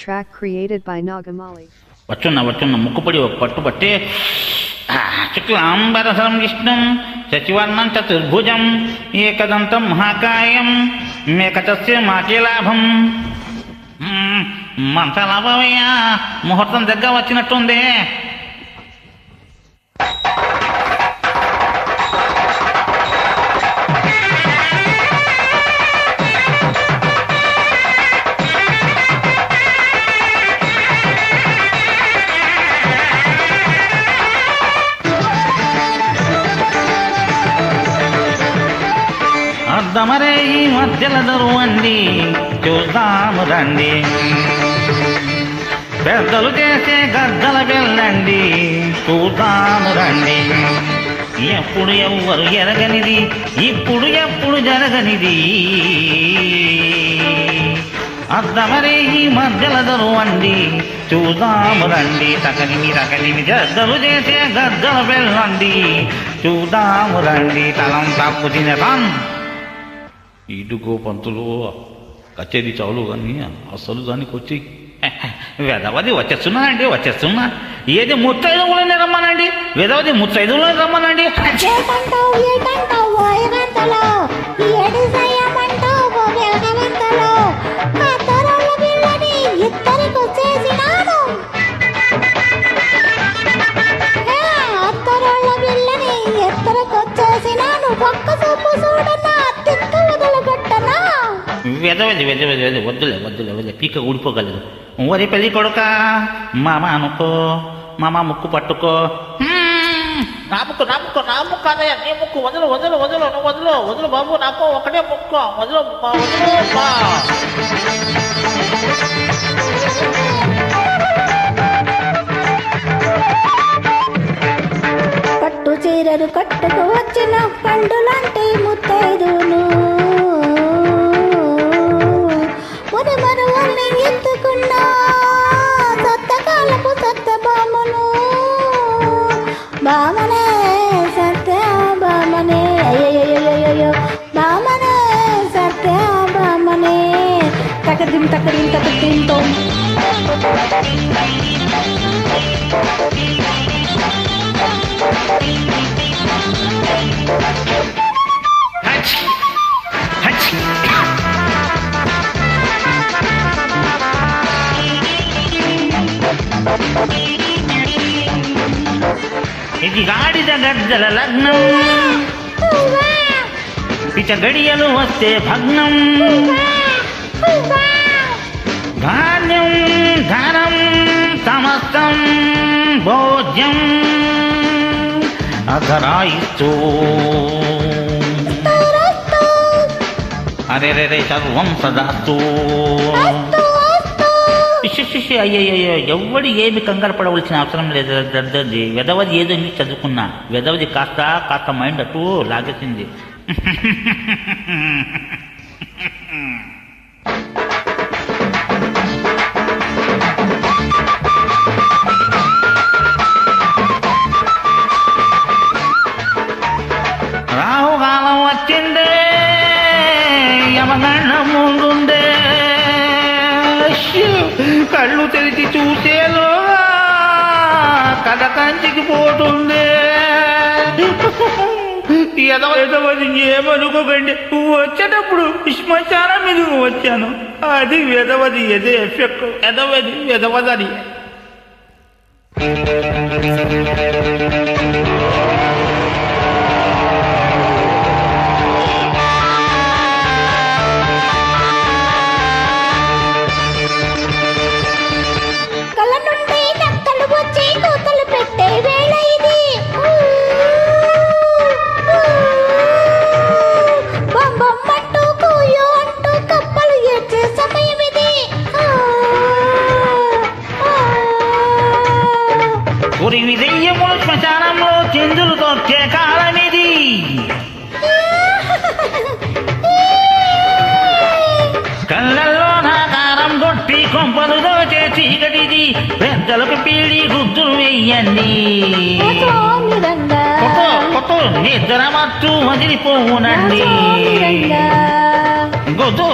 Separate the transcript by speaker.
Speaker 1: track created by Nagamali.
Speaker 2: వచ్చున్న ముక్కుపొడి ఒక పట్టుబట్టి శుక్లాంబరధరం విష్ణుం శశివర్ణం చతుర్భుజం ఏకదంతం మహాకాయం మేకచస్య మాకేలాభం. మంత్రలాభమయ్యా, ముహూర్తం దగ్గర వచ్చినట్టుంది. అద్దమరే ఈ మధ్యల దరువండి, చూద్దాము రండి. పెద్దలు చేసే గద్దల వెళ్ళండి, చూద్దాము రండి. ఎప్పుడు ఎవ్వరు ఎరగనిది, ఇప్పుడు ఎప్పుడు జరగనిది. అద్దమరే ఈ మధ్యల దరువండి, చూద్దాము రండి. తకలిమి గద్దలు చేసే గద్దల వెళ్ళండి, చూద్దాము రండి. తలం తప్పు తినరాం. ఇటుకో పంతులు కచేరీ చాలు కానీ అసలు దానికి వచ్చి వెదవది వచ్చేస్తున్నా. ఏది ముత్తైదువులని రమ్మనండి, వెదవది ముత్తైదువులని రమ్మనండి. వెదవది వద్దులే పీక ఊడిపోగలదు. ఒరే పెళ్ళి కొడుక, మామ అనుకో, మామ ముక్కు పట్టుకో. నా ముక్కు అన్నయ్య, నీ ముక్కు వదులు బాబు, నాకు ఒకటే ముక్కు, వదులు.
Speaker 3: పట్టు చీరలు కట్టుకు వచ్చిన పండులాంటి ముత్తైదును, మరువల్ని ఎత్తుకున్న సత్తకాలపు సత్త బామను, బామనే సత్య బామనే, అయ్యో బామనే సత్య బామనే. తకదిం తో
Speaker 2: ఇది గాడిద గద్దల లగ్నం, పిచ గడియలు వస్తే భగ్నం. ధాన్యం ధనం సమస్తం భోజ్యం అధరాయిస్తూ, అరే సర్వం సదాస్తూ. అయ్యయ్యో, ఎవ్వడు ఏమి కంగారు పడవలసిన అవసరం లేదు. దద్దది వెదవది ఏదో ఇంగ్లీష్ చదువుకున్నా, వెదవది కాస్త మైండ్ అటు లాగేసింది. రాహుకాలం వచ్చిందే, యమగండం ముందుండే. కళ్ళు తెరిచి చూసేలో కథ కంచికి పోతుంది. ఎదవది ఏమనుకోకండి, వచ్చేటప్పుడు శ్మశానం మీదకు వచ్చాను. అది వెదవది ఎదే ఎఫెక్ట్, వెదవదని. దెయ్యములు శ్మశానంలో చిందులు తొక్కే కాలమిది. కళ్ళల్లో నాకారం కొట్టి కొంపలు దోచే చీకటిది. పెద్దలకు పీడి గుద్దులు వెయ్యండి, నిద్ర మత్తు వదిలిపోవునండి. గుద్దు